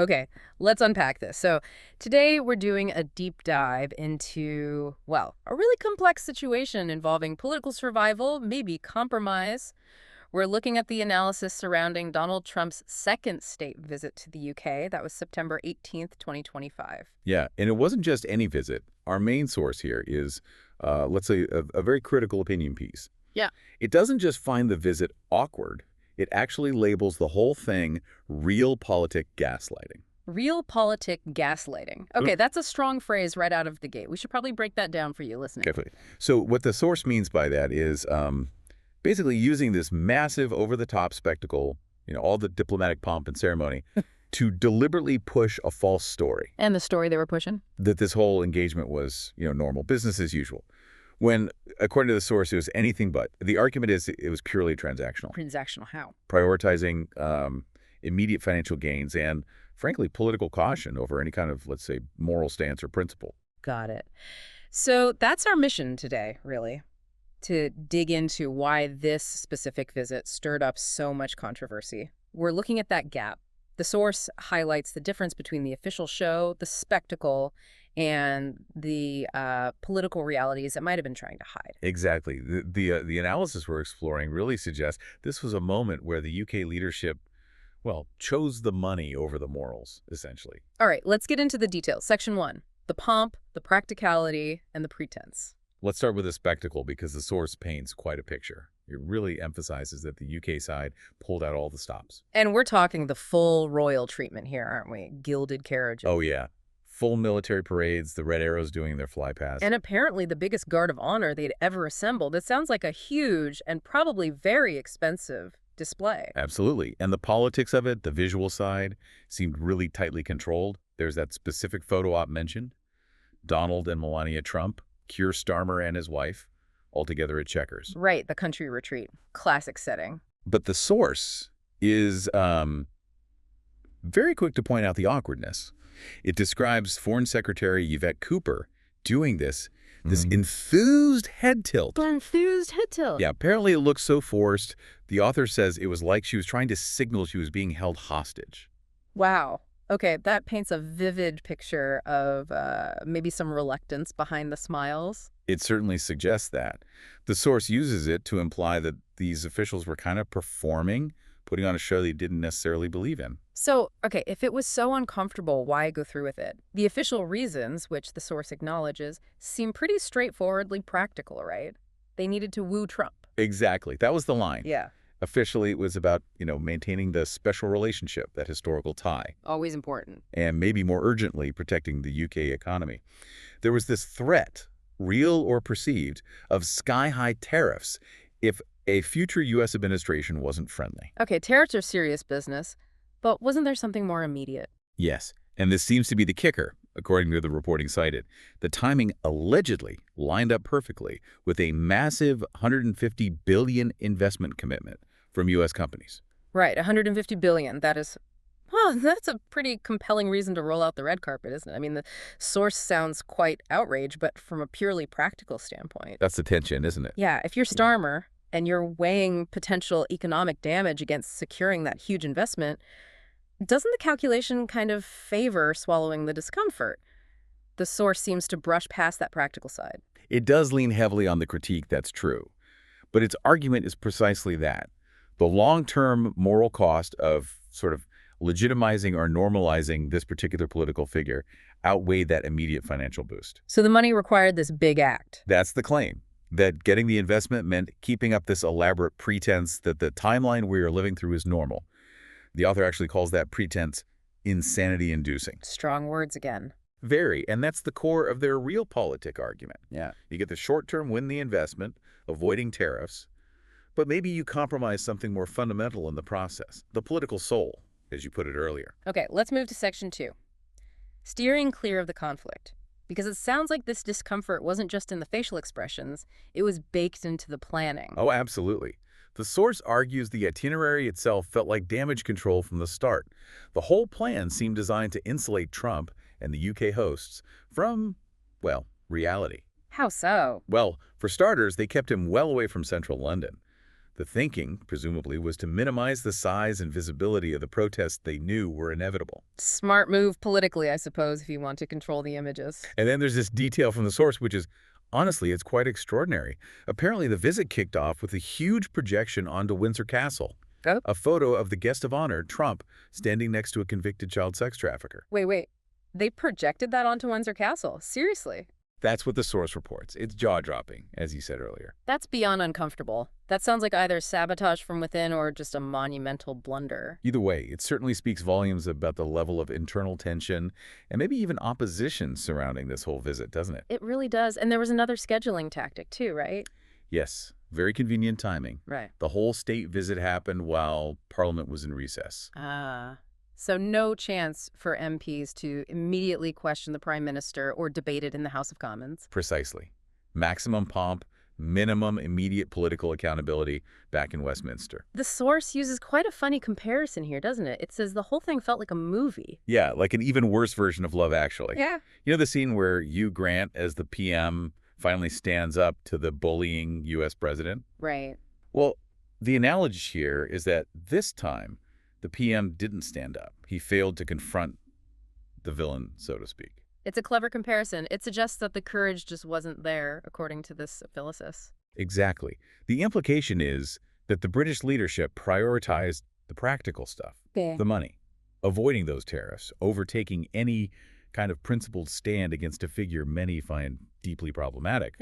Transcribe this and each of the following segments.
Okay, let's unpack this. So today we're doing a deep dive into, well, a really complex situation involving political survival, maybe compromise. We're looking at the analysis surrounding Donald Trump's second state visit to the UK. That was September 18th, 2025. Yeah, and it wasn't just any visit. Our main source here is, let's say, a very critical opinion piece. Yeah. It doesn't just find the visit awkward. It actually labels the whole thing realpolitik gaslighting. Realpolitik gaslighting. Okay, that's a strong phrase right out of the gate. We should probably break that down for you listening. Definitely. So what the source means by that is basically using this massive over-the-top spectacle, all the diplomatic pomp and ceremony, to deliberately push a false story. And the story they were pushing? That this whole engagement was, normal, business as usual. When, according to the source, it was anything but. The argument is it was purely transactional. Transactional how? Prioritizing immediate financial gains and, frankly, political caution over any kind of, let's say, moral stance or principle. Got it. So that's our mission today, really, to dig into why this specific visit stirred up so much controversy. We're looking at that gap. The source highlights the difference between the official show, the spectacle, and the political realities it might have been trying to hide. Exactly. The analysis we're exploring really suggests this was a moment where the UK leadership, well, chose the money over the morals, essentially. All right, let's get into the details. Section 1, the pomp, the practicality, and the pretense. Let's start with the spectacle because the source paints quite a picture. It really emphasizes that the UK side pulled out all the stops. And we're talking the full royal treatment here, aren't we? Gilded carriages. Oh, yeah. Full military parades, the Red Arrows doing their flypast. And apparently the biggest guard of honor they'd ever assembled. It sounds like a huge and probably very expensive display. Absolutely. And the politics of it, the visual side, seemed really tightly controlled. There's that specific photo op mentioned. Donald and Melania Trump, Keir Starmer and his wife, all together at Chequers. Right, the country retreat. Classic setting. But the source is very quick to point out the awkwardness. It describes Foreign Secretary Yvette Cooper doing this enthused head tilt. Enthused head tilt. Yeah, apparently it looks so forced. The author says it was like she was trying to signal she was being held hostage. Wow. Okay, that paints a vivid picture of maybe some reluctance behind the smiles. It certainly suggests that. The source uses it to imply that these officials were kind of performing, putting on a show they didn't necessarily believe in. So, okay, if it was so uncomfortable, why go through with it? The official reasons, which the source acknowledges, seem pretty straightforwardly practical, right? They needed to woo Trump. Exactly. That was the line. Yeah. Officially, it was about, maintaining the special relationship, that historical tie. Always important. And maybe more urgently, protecting the UK economy. There was this threat, real or perceived, of sky-high tariffs if a future U.S. administration wasn't friendly. Okay, tariffs are serious business, but wasn't there something more immediate? Yes, and this seems to be the kicker, according to the reporting cited. The timing allegedly lined up perfectly with a massive $150 billion investment commitment from U.S. companies. Right, $150 billion. That is, well, that's a pretty compelling reason to roll out the red carpet, isn't it? I mean, the source sounds quite outraged, but from a purely practical standpoint. That's the tension, isn't it? Yeah, if you're Starmer and you're weighing potential economic damage against securing that huge investment, doesn't the calculation kind of favor swallowing the discomfort? The source seems to brush past that practical side. It does lean heavily on the critique, that's true. But its argument is precisely that. The long-term moral cost of sort of legitimizing or normalizing this particular political figure outweighed that immediate financial boost. So the money required this big act. That's the claim, that getting the investment meant keeping up this elaborate pretense that the timeline we are living through is normal. The author actually calls that pretense insanity-inducing. Strong words again. Very, and that's the core of their realpolitik argument. Yeah. You get the short-term win the investment, avoiding tariffs, but maybe you compromise something more fundamental in the process, the political soul, as you put it earlier. Okay, let's move to section 2. Steering clear of the conflict. Because it sounds like this discomfort wasn't just in the facial expressions, it was baked into the planning. Oh, absolutely. The source argues the itinerary itself felt like damage control from the start. The whole plan seemed designed to insulate Trump and the UK hosts from, well, reality. How so? Well, for starters, they kept him well away from central London. The thinking, presumably, was to minimize the size and visibility of the protests they knew were inevitable. Smart move politically, I suppose, if you want to control the images. And then there's this detail from the source, which is, honestly, it's quite extraordinary. Apparently, the visit kicked off with a huge projection onto Windsor Castle. Oh. A photo of the guest of honor, Trump, standing next to a convicted child sex trafficker. Wait. They projected that onto Windsor Castle? Seriously? That's what the source reports. It's jaw-dropping, as you said earlier. That's beyond uncomfortable. That sounds like either sabotage from within or just a monumental blunder. Either way, it certainly speaks volumes about the level of internal tension and maybe even opposition surrounding this whole visit, doesn't it? It really does. And there was another scheduling tactic too, right? Yes, very convenient timing. Right. The whole state visit happened while Parliament was in recess. So no chance for MPs to immediately question the Prime Minister or debate it in the House of Commons. Precisely. Maximum pomp, minimum immediate political accountability back in Westminster. The source uses quite a funny comparison here, doesn't it? It says the whole thing felt like a movie. Yeah, like an even worse version of Love Actually. Yeah. You know the scene where Hugh Grant, as the PM, finally stands up to the bullying U.S. president? Right. Well, the analogy here is that this time, the PM didn't stand up. He failed to confront the villain, so to speak. It's a clever comparison. It suggests that the courage just wasn't there, according to this Phyllis. Exactly. The implication is that the British leadership prioritized the practical stuff, the money, avoiding those tariffs, overtaking any kind of principled stand against a figure many find deeply problematic.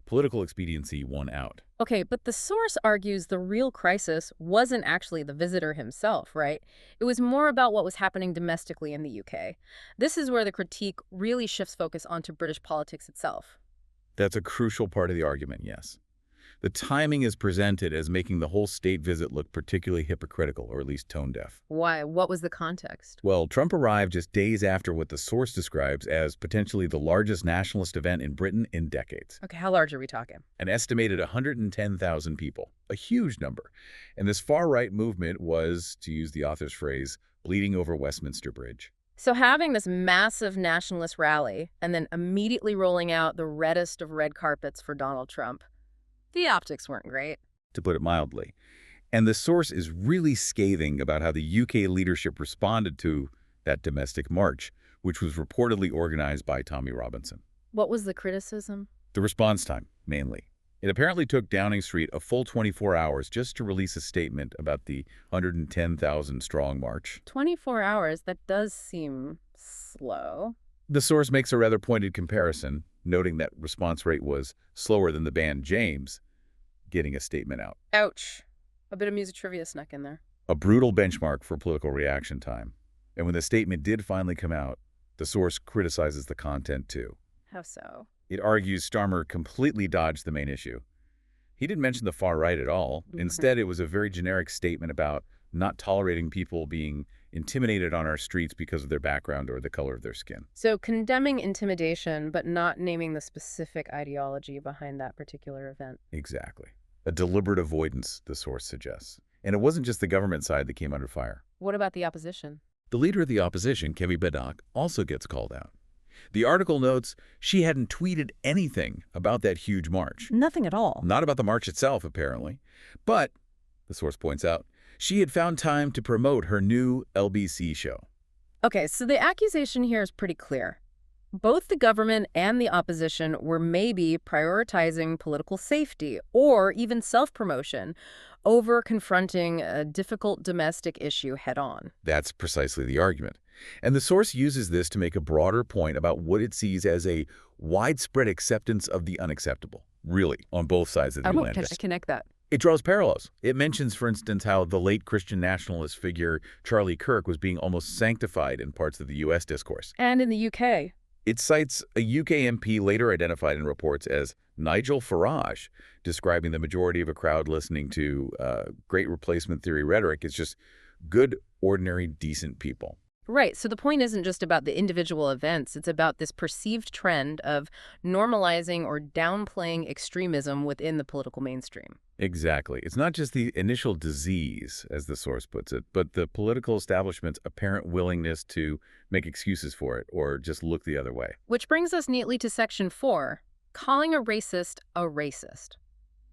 Political expediency won out. Okay, but the source argues the real crisis wasn't actually the visitor himself, right? It was more about what was happening domestically in the UK. This is where the critique really shifts focus onto British politics itself. That's a crucial part of the argument, yes. The timing is presented as making the whole state visit look particularly hypocritical, or at least tone-deaf. Why? What was the context? Well, Trump arrived just days after what the source describes as potentially the largest nationalist event in Britain in decades. Okay, how large are we talking? An estimated 110,000 people, a huge number. And this far-right movement was, to use the author's phrase, bleeding over Westminster Bridge. So having this massive nationalist rally and then immediately rolling out the reddest of red carpets for Donald Trump, the optics weren't great. To put it mildly. And the source is really scathing about how the UK leadership responded to that domestic march, which was reportedly organized by Tommy Robinson. What was the criticism? The response time, mainly. It apparently took Downing Street a full 24 hours just to release a statement about the 110,000-strong march. 24 hours? That does seem slow. The source makes a rather pointed comparison, noting that response rate was slower than the band James getting a statement out. Ouch. A bit of music trivia snuck in there. A brutal benchmark for political reaction time. And when the statement did finally come out, the source criticizes the content too. How so? It argues Starmer completely dodged the main issue. He didn't mention the far right at all. Instead, it was a very generic statement about not tolerating people being intimidated on our streets because of their background or the color of their skin. So condemning intimidation, but not naming the specific ideology behind that particular event. Exactly. A deliberate avoidance, the source suggests. And it wasn't just the government side that came under fire. What about the opposition? The leader of the opposition, Kemi Baddock, also gets called out. The article notes she hadn't tweeted anything about that huge march. Nothing at all. Not about the march itself, apparently. But, the source points out, she had found time to promote her new LBC show. Okay, so the accusation here is pretty clear. Both the government and the opposition were maybe prioritizing political safety or even self-promotion over confronting a difficult domestic issue head-on. That's precisely the argument. And the source uses this to make a broader point about what it sees as a widespread acceptance of the unacceptable, really, on both sides of the Atlantic. Can I connect that? It draws parallels. It mentions, for instance, how the late Christian nationalist figure Charlie Kirk was being almost sanctified in parts of the U.S. discourse. And in the UK. It cites a UK MP later identified in reports as Nigel Farage, describing the majority of a crowd listening to great replacement theory rhetoric as just good, ordinary, decent people. Right. So the point isn't just about the individual events. It's about this perceived trend of normalizing or downplaying extremism within the political mainstream. Exactly. It's not just the initial disease, as the source puts it, but the political establishment's apparent willingness to make excuses for it or just look the other way. Which brings us neatly to Section 4, calling a racist a racist.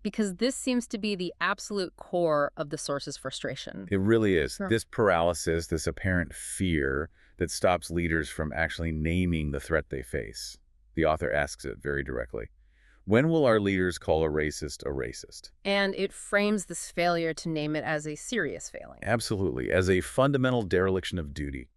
because this seems to be the absolute core of the source's frustration. It really is. Sure. This paralysis, this apparent fear that stops leaders from actually naming the threat they face. The author asks it very directly. When will our leaders call a racist a racist? And it frames this failure to name it as a serious failing. Absolutely, as a fundamental dereliction of duty.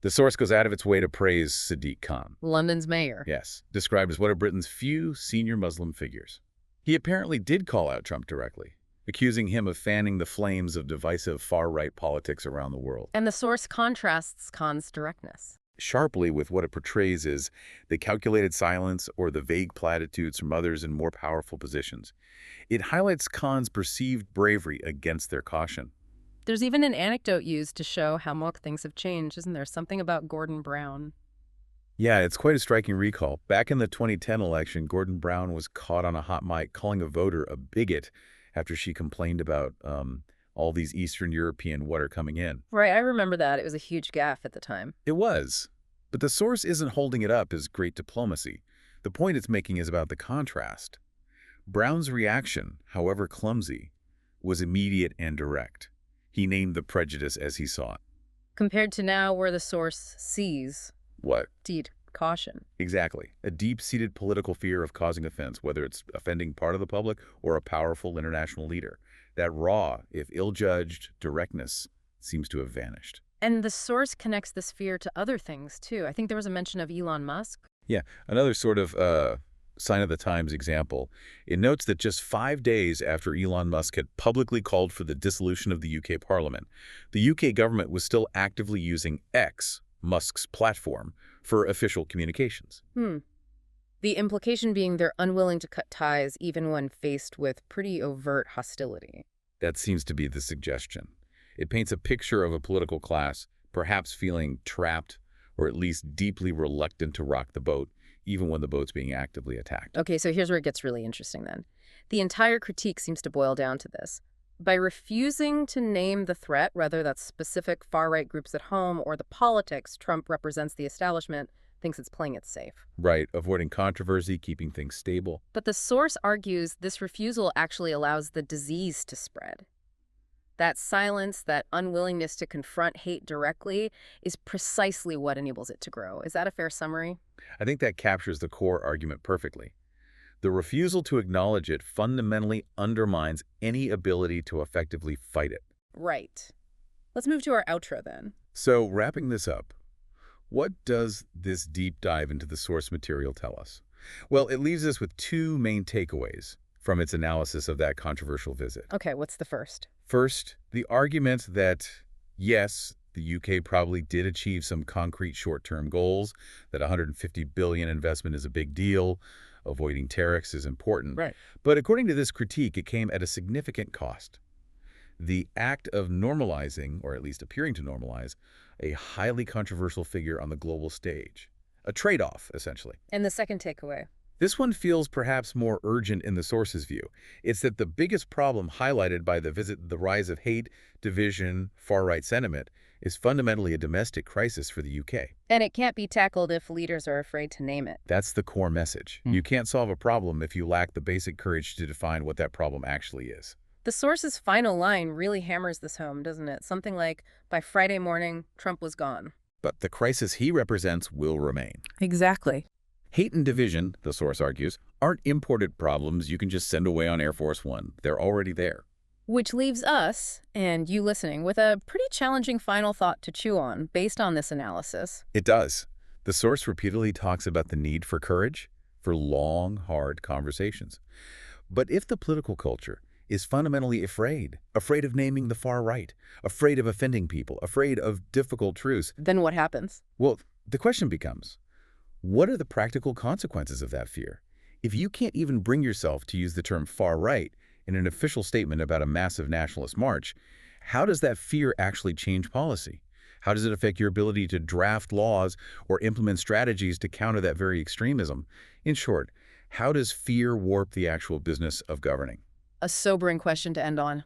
The source goes out of its way to praise Sadiq Khan. London's mayor. Yes, described as one of Britain's few senior Muslim figures. He apparently did call out Trump directly, accusing him of fanning the flames of divisive far-right politics around the world. And the source contrasts Khan's directness. Sharply with what it portrays as the calculated silence or the vague platitudes from others in more powerful positions. It highlights Khan's perceived bravery against their caution. There's even an anecdote used to show how much things have changed, isn't there? Something about Gordon Brown. Yeah, it's quite a striking recall. Back in the 2010 election, Gordon Brown was caught on a hot mic calling a voter a bigot after she complained about all these Eastern European water coming in. Right, I remember that. It was a huge gaffe at the time. It was. But the source isn't holding it up as great diplomacy. The point it's making is about the contrast. Brown's reaction, however clumsy, was immediate and direct. He named the prejudice as he saw it. Compared to now where the source sees What? deed caution. Exactly. A deep-seated political fear of causing offense, whether it's offending part of the public or a powerful international leader. That raw, if ill-judged, directness seems to have vanished. And the source connects this fear to other things, too. I think there was a mention of Elon Musk. Yeah, another sort of sign of the times example. It notes that just 5 days after Elon Musk had publicly called for the dissolution of the UK Parliament, the UK government was still actively using X, Musk's platform, for official communications. The implication being they're unwilling to cut ties even when faced with pretty overt hostility. That seems to be the suggestion. It paints a picture of a political class, perhaps feeling trapped or at least deeply reluctant to rock the boat, even when the boat's being actively attacked. Okay, so here's where it gets really interesting then. The entire critique seems to boil down to this. By refusing to name the threat, whether that's specific far-right groups at home or the politics Trump represents the establishment, thinks it's playing it safe. Right, avoiding controversy, keeping things stable. But the source argues this refusal actually allows the disease to spread. That silence, that unwillingness to confront hate directly, is precisely what enables it to grow. Is that a fair summary? I think that captures the core argument perfectly. The refusal to acknowledge it fundamentally undermines any ability to effectively fight it. Right. Let's move to our outro then. So, wrapping this up, what does this deep dive into the source material tell us? Well, it leaves us with two main takeaways from its analysis of that controversial visit. Okay, what's the first? First, the argument that, yes, the UK probably did achieve some concrete short-term goals, that $150 billion investment is a big deal, avoiding tariffs is important. Right. But according to this critique, it came at a significant cost. The act of normalizing, or at least appearing to normalize, a highly controversial figure on the global stage. A trade-off, essentially. And the second takeaway? This one feels perhaps more urgent in the source's view. It's that the biggest problem highlighted by the visit, the rise of hate, division, far-right sentiment, is fundamentally a domestic crisis for the UK. And it can't be tackled if leaders are afraid to name it. That's the core message. You can't solve a problem if you lack the basic courage to define what that problem actually is. The source's final line really hammers this home, doesn't it? Something like, by Friday morning, Trump was gone. But the crisis he represents will remain. Exactly. Hate and division, the source argues, aren't imported problems you can just send away on Air Force One. They're already there. Which leaves us, and you listening, with a pretty challenging final thought to chew on based on this analysis. It does. The source repeatedly talks about the need for courage, for long, hard conversations. But if the political culture is fundamentally afraid of naming the far right, afraid of offending people, afraid of difficult truths, Then what happens? well, the question becomes, what are the practical consequences of that fear? If you can't even bring yourself to use the term far right in an official statement about a massive nationalist march, how does that fear actually change policy? How does it affect your ability to draft laws or implement strategies to counter that very extremism? In short, how does fear warp the actual business of governing? A sobering question to end on.